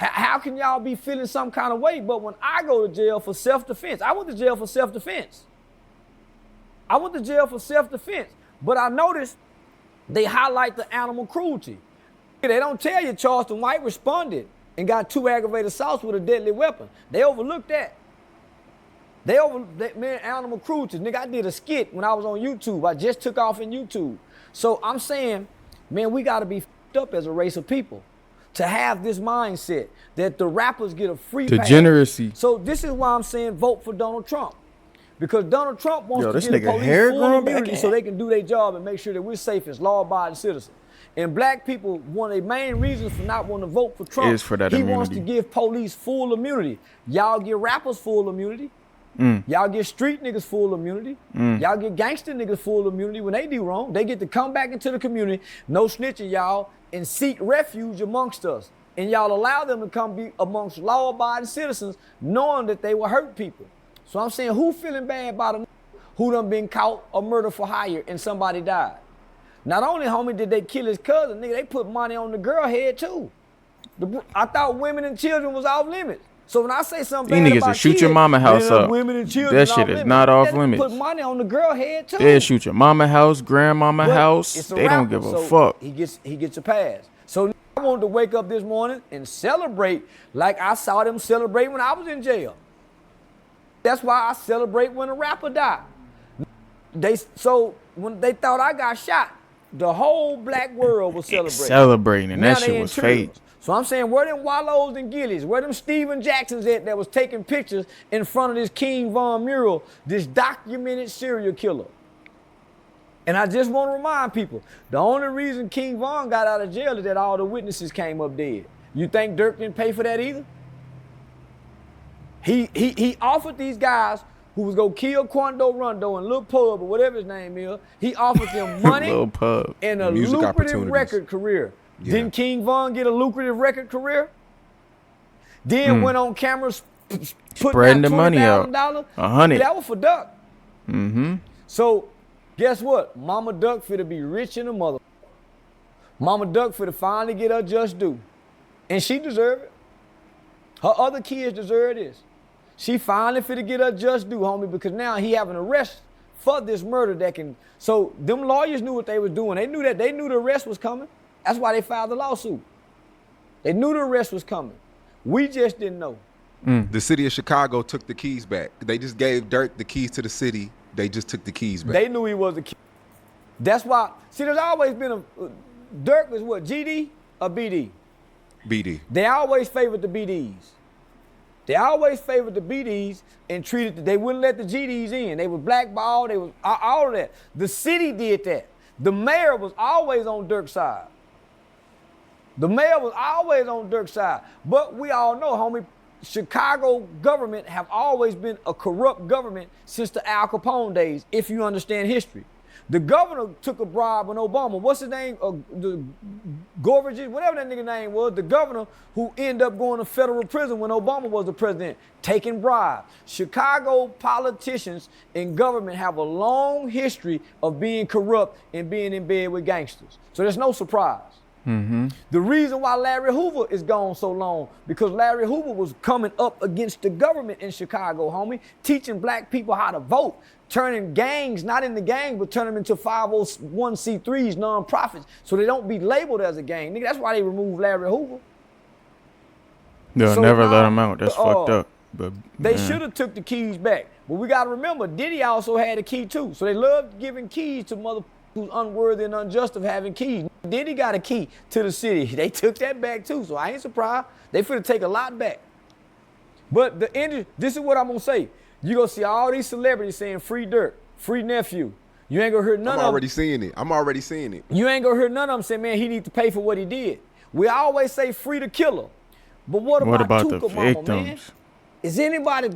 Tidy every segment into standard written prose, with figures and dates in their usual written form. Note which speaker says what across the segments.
Speaker 1: How can y'all be feeling some kind of way? But when I go to jail for self-defense, I went to jail for self-defense. But I noticed they highlight the animal cruelty. They don't tell you Charleston White responded and got 2 aggravated assaults with a deadly weapon. They overlooked that. Man, animal cruelty. Nigga, I did a skit when I was on YouTube. I just took off in YouTube. So I'm saying, man, we gotta be f***ed up as a race of people to have this mindset that the rappers get a free pass.
Speaker 2: Degeneracy.
Speaker 1: So this is why I'm saying vote for Donald Trump. Because Donald Trump wants to give the police full immunity so they can do their job and make sure that we're safe as law-abiding citizens. And black people, one of their main reasons for not wanting to vote for Trump
Speaker 2: is for that
Speaker 1: he
Speaker 2: immunity.
Speaker 1: Wants to give police full immunity. Y'all give rappers full immunity. Y'all give street niggas full immunity. Y'all give gangster niggas full immunity when they do wrong. They get to come back into the community, no snitching y'all, and seek refuge amongst us. And y'all allow them to come be amongst law-abiding citizens knowing that they will hurt people. So I'm saying, who feeling bad about a who done been caught or murder for hire and somebody died? Not only, homie, did they kill his cousin, nigga, they put money on the girl head too. I thought women and children was off limits. So when I say something bad
Speaker 2: These niggas
Speaker 1: about
Speaker 2: will shoot
Speaker 1: kids,
Speaker 2: your mama house
Speaker 1: man,
Speaker 2: up.
Speaker 1: Women and children
Speaker 2: That shit is not off limits.
Speaker 1: Put money on the girl head too.
Speaker 2: They'll shoot your mama house, grandmama
Speaker 1: But
Speaker 2: house.
Speaker 1: it's a
Speaker 2: They don't
Speaker 1: rapper,
Speaker 2: give a
Speaker 1: so
Speaker 2: fuck.
Speaker 1: He gets a pass. So I wanted to wake up this morning and celebrate like I saw them celebrate when I was in jail. That's why I celebrate when a rapper died. So when they thought I got shot, the whole black world was celebrating.
Speaker 2: And that shit was fake.
Speaker 1: So I'm saying, where them Wallows and Gillies, where them Steven Jacksons at that was taking pictures in front of this King Von mural, this documented serial killer? And I just want to remind people, the only reason King Von got out of jail is that all the witnesses came up dead. You think Durk didn't pay for that either? He offered these guys who was gonna kill Quando Rondo and Lil Pub or whatever his name is, he offered them money
Speaker 2: Lil Pub.
Speaker 1: and a lucrative record career. Yeah. Didn't King Von get a lucrative record career? Then went on camera
Speaker 2: spreading the money out. $100.
Speaker 1: That was for Duck. So guess what? Mama Duck finna be rich in a mother. Mama Duck finna finally get her just due. And she deserve it. Her other kids deserve this. She finally finna get her just due, homie, because now he have an arrest for this murder that can, so them lawyers knew what they was doing. They knew the arrest was coming. That's why they filed the lawsuit. They knew the arrest was coming. We just didn't know.
Speaker 3: The city of Chicago took the keys back. They just gave Durk the keys to the city. They just took the keys back.
Speaker 1: They knew he was the key. That's why, see, there's always been a, Durk was what, GD or BD?
Speaker 3: BD.
Speaker 1: They always favored the BDs. They always favored the BDs and treated, they wouldn't let the GDs in. They were blackballed, they was all of that. The city did that. The mayor was always on Durk's side. The mayor was always on Durk's side. But we all know, homie, Chicago government have always been a corrupt government since the Al Capone days, if you understand history. The governor took a bribe when Obama, what's his name? The Gorvage, whatever that nigga name was, the governor who ended up going to federal prison when Obama was the president, taking bribes. Chicago politicians and government have a long history of being corrupt and being in bed with gangsters. So there's no surprise. The reason why Larry Hoover is gone so long, because Larry Hoover was coming up against the government in Chicago, homie, teaching black people how to vote, turning gangs, not into gangs, but turn them into 501c3s, non-profits, so they don't be labeled as a gang. Nigga, that's why they removed Larry Hoover.
Speaker 2: They'll never let him out. That's fucked up. But
Speaker 1: they should have took the keys back. But we got to remember, Diddy also had a key too. So they loved giving keys to motherfuckers who's unworthy and unjust of having keys. Diddy got a key to the city. They took that back too, so I ain't surprised. They finna take a lot back. But this is what I'm gonna say. You gonna see all these celebrities saying free Durk, free nephew. You ain't gonna hear none of them.
Speaker 3: I'm already seeing it.
Speaker 1: You ain't gonna hear none of them say, man, he need to pay for what he did. We always say free the killer. But what about
Speaker 2: the
Speaker 1: Tuka mama,
Speaker 2: victims?
Speaker 1: man? Is anybody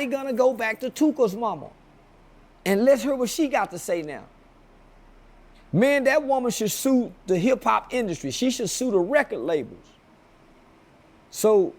Speaker 1: gonna go back to Tuka's mama? And let's hear what she got to say now. Man, that woman should sue the hip hop industry. She should sue the record labels. So,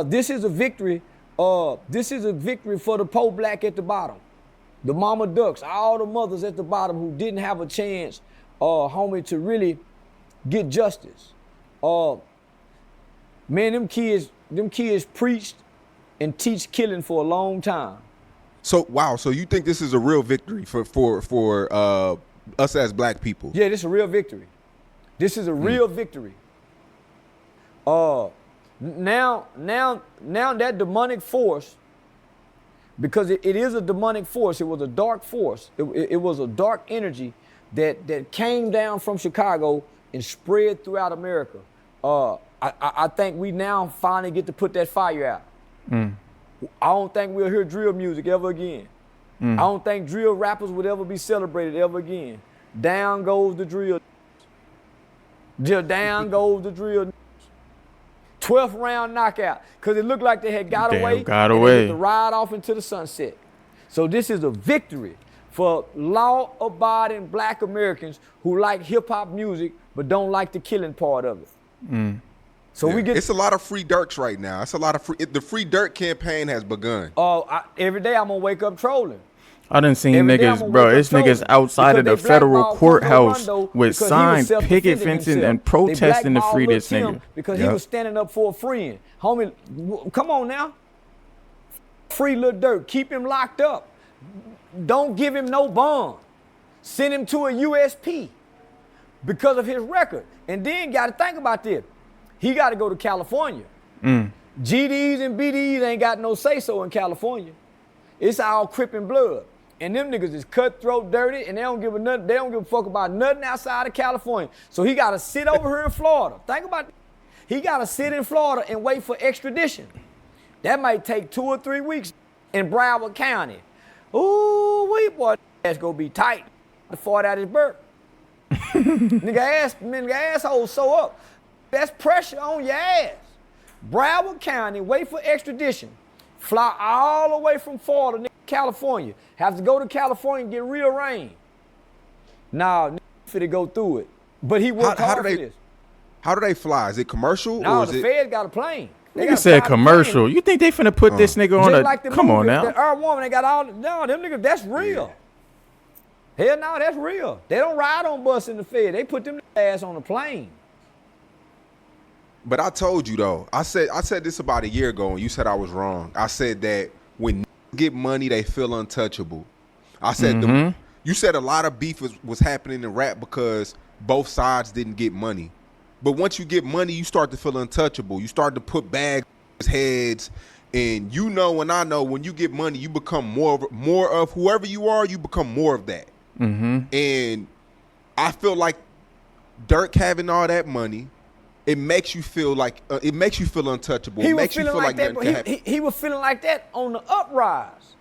Speaker 1: this is a victory. This is a victory for the poor black at the bottom. The mama ducks, all the mothers at the bottom who didn't have a chance, homie, to really get justice. Man, them kids preached and teach killing for a long time.
Speaker 3: So wow, so you think this is a real victory for us as black people?
Speaker 1: Yeah, this is a real victory. This is a real victory. Now that demonic force, because it is a demonic force, it was a dark force. It was a dark energy that came down from Chicago and spread throughout America. I think we now finally get to put that fire out. I don't think we'll hear drill music ever again. I don't think drill rappers would ever be celebrated ever again. Down goes the drill. Down goes the drill. 12th round knockout, because it looked like they had got away. They had to ride off into the sunset. So this is a victory for law-abiding black Americans who like hip-hop music but don't like the killing part of it. So we get.
Speaker 3: It's a lot of free Durks right now. It's a lot of the free Durk campaign has begun.
Speaker 1: Every day I'm gonna wake up trolling.
Speaker 2: I done seen niggas, bro. It's niggas outside of the federal courthouse with signs, picket fencing, and protesting to free this nigga.
Speaker 1: Because he was standing up for a friend. Homie, come on now. Free Lil Durk. Keep him locked up. Don't give him no bond. Send him to a USP because of his record. And then got to think about this. He got to go to California. GDs and BDs ain't got no say-so in California. It's all Crip and blood. And them niggas is cutthroat, dirty, and they don't give a fuck about nothing outside of California. So he got to sit over here in Florida. Think about it. He got to sit in Florida and wait for extradition. That might take 2 or 3 weeks in Broward County. Ooh, boy, that's gonna be tight to fart out his burp. nigga asshole sew up. That's pressure on your ass. Broward County, wait for extradition. Fly all the way from Florida to California. Have to go to California and get rearranged. Nah, finna go through it. But he worked hard for this.
Speaker 3: How do they fly? Is it commercial?
Speaker 1: No, the Fed got a plane.
Speaker 2: Nigga said commercial. You think they finna put this nigga on a?
Speaker 1: Like
Speaker 2: come on now.
Speaker 1: The Earth Woman, they got all. No, them niggas, that's real. Yeah. Hell no, that's real. They don't ride on bus in the Fed. They put them ass on a plane.
Speaker 3: But I told you though. I said this about a year ago, and you said I was wrong. I said that when get money, they feel untouchable. I said you said a lot of beef was happening in rap because both sides didn't get money. But once you get money, you start to feel untouchable. You start to put bags on heads, and you know, and I know, when you get money, you become more of whoever you are. You become more of that. And I feel like Durk having all that money, it makes you feel like it makes you feel untouchable. It makes you feel like that, but
Speaker 1: he was feeling like that on the uprise.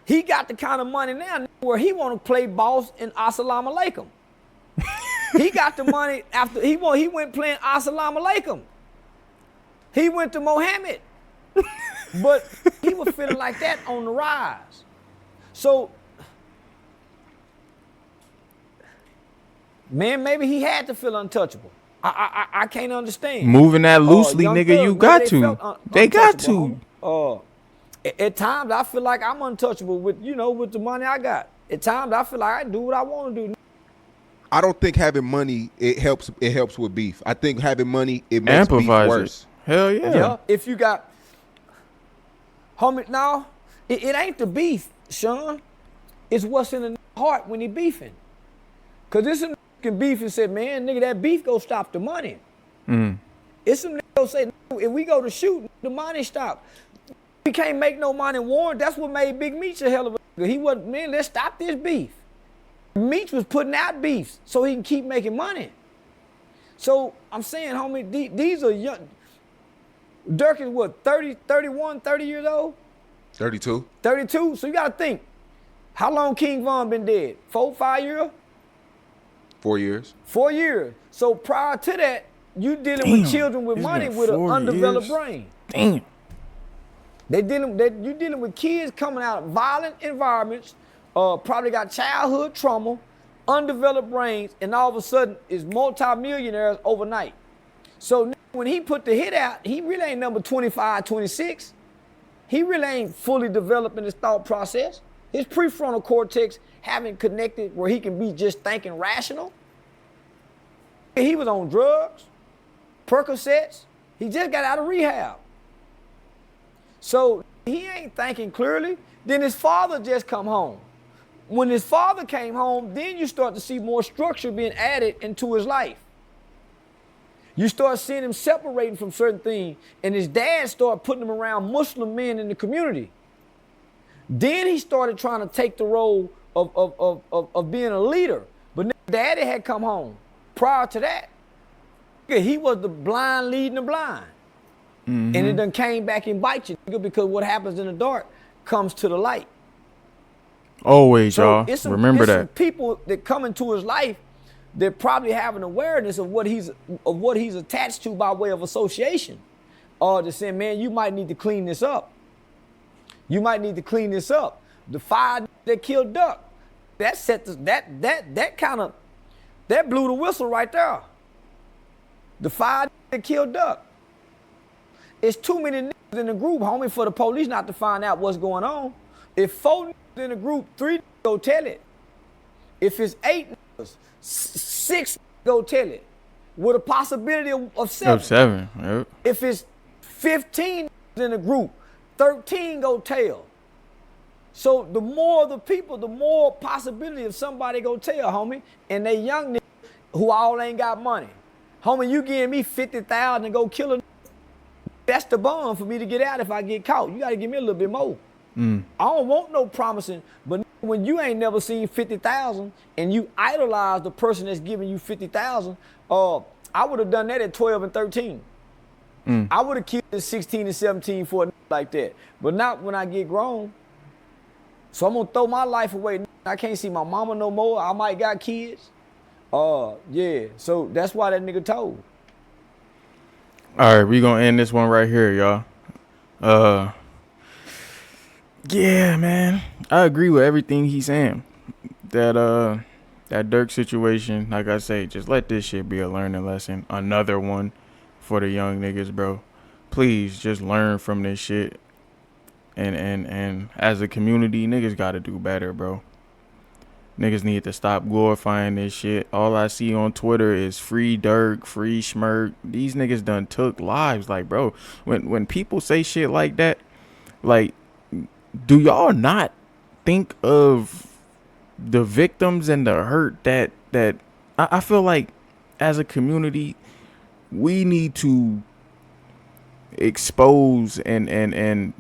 Speaker 1: He got the kind of money now where he want to play boss in Assalamu Alaikum. He got the money after he went playing Assalamu Alaikum. He went to Mohammed. But he was feeling like that on the rise. So, man, maybe he had to feel untouchable. I can't understand.
Speaker 2: Moving that loosely, nigga, you got to. They got to.
Speaker 1: At times, I feel like I'm untouchable with the money I got. At times, I feel like I do what I want to do.
Speaker 3: I don't think having money it helps with beef. I think having money it makes beef worse.
Speaker 2: Hell yeah.
Speaker 1: Yeah. If you got homie, no, it ain't the beef, Sean. It's what's in the heart when he beefing. Cause this some can beef and say, man, nigga, that beef go stop the money. It's some nigga say, if we go to shoot, the money stop. We can't make no money Warren. That's what made Big Meech a hell of a. He was, man, let's stop this beef. Meech was putting out beefs so he can keep making money. So I'm saying, homie, these are young. Durk is what, 30 years old?
Speaker 3: 32.
Speaker 1: 32. So you got to think, how long King Von been dead? 4, 5 years?
Speaker 3: 4 years.
Speaker 1: 4 years. So prior to that, you dealing with children with money with an undeveloped brain.
Speaker 2: Damn.
Speaker 1: You dealing with kids coming out of violent environments, probably got childhood trauma, undeveloped brains, and all of a sudden is multi-millionaires overnight. So when he put the hit out, he really ain't number 25, 26. He really ain't fully developing his thought process. His prefrontal cortex haven't connected where he can be just thinking rational. He was on drugs, Percocets. He just got out of rehab. So he ain't thinking clearly. Then his father just come home. When his father came home, then you start to see more structure being added into his life. You start seeing him separating from certain things, and his dad started putting him around Muslim men in the community. Then he started trying to take the role of being a leader. But daddy had come home. Prior to that, he was the blind leading the blind. Mm-hmm. And it done came back and bite you, because what happens in the dark comes to the light.
Speaker 2: Always, so y'all. Remember that.
Speaker 1: Some people that come into his life that probably have an awareness of what he's attached to by way of association. Or to say, man, you might need to clean this up. You might need to clean this up. The fire that killed Duck, that set that blew the whistle right there. The fire that killed Duck. It's too many niggas in the group, homie, for the police not to find out what's going on. If 4 niggas in the group, 3 go tell it. If it's 8 niggas, 6 go tell it. With a possibility of 7.
Speaker 2: Of 7, yep.
Speaker 1: If it's 15 in the group, 13 go tell. So the more the people, the more possibility of somebody go tell, homie. And they young niggas who all ain't got money. Homie, you giving me 50,000 to go kill a nigga. That's the bond for me to get out if I get caught. You got to give me a little bit more. I don't want no promising, but when you ain't never seen 50,000 and you idolize the person that's giving you 50,000, I would have done that at 12 and 13. I would have killed at 16 and 17 for a like that, but not when I get grown. So I'm gonna throw my life away. I can't see my mama no more. I might got kids. Yeah. So that's why that nigga told.
Speaker 2: All right, we gonna end this one right here, y'all. Yeah, man, I agree with everything he's saying. That Durk situation, like I say, just let this shit be a learning lesson. Another one for the young niggas, bro. Please just learn from this shit. And as a community, niggas gotta do better, bro. Niggas need to stop glorifying this shit. All I see on Twitter is free Durk, free Schmirk. These niggas done took lives. Like, bro, when people say shit like that, like, do y'all not think of the victims and the hurt that I feel like as a community, we need to expose and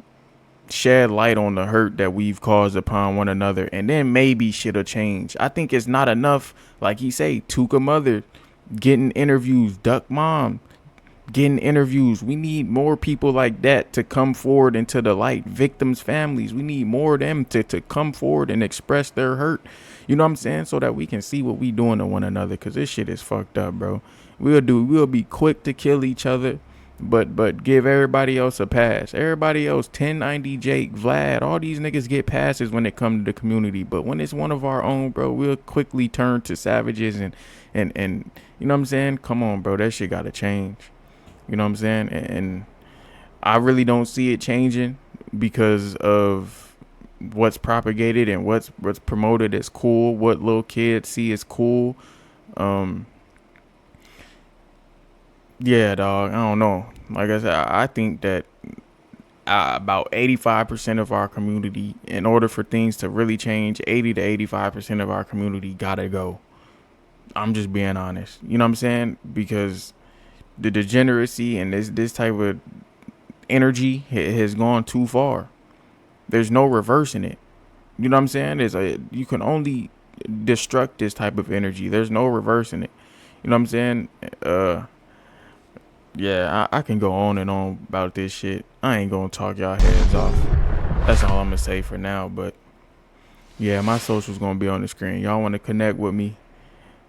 Speaker 2: shed light on the hurt that we've caused upon one another, and then maybe shit'll change. I think it's not enough, like he say, Tuka mother getting interviews, Duck mom getting interviews. We need more people like that to come forward into the light. Victims' families, we need more of them to come forward and express their hurt. You know what I'm saying? So that we can see what we doing to one another, because this shit is fucked up, bro. We'll be quick to kill each other, but give everybody else a pass. Everybody else, 1090 Jake, Vlad, all these niggas get passes when it comes to the community. But when it's one of our own, bro, we'll quickly turn to savages and you know what I'm saying? Come on, bro, that shit gotta change. You know what I'm saying? And I really don't see it changing because of what's propagated and what's promoted as cool, what little kids see as cool. Yeah, dog, I don't know. Like I said, I think that about 85% of our community, in order for things to really change, 80 to 85% of our community gotta go. I'm just being honest. You know what I'm saying? Because the degeneracy and this type of energy has gone too far. There's no reversing it. You know what I'm saying? You can only destruct this type of energy. There's no reversing it. You know what I'm saying? Yeah, I can go on and on about this shit. I ain't gonna talk y'all heads off. That's all I'm gonna say for now. But yeah, my socials gonna be on the screen. Y'all want to connect with me?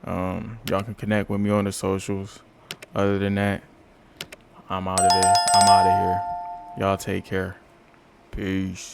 Speaker 2: Y'all can connect with me on the socials. Other than that, I'm out of there. I'm out of here. Y'all take care. Peace.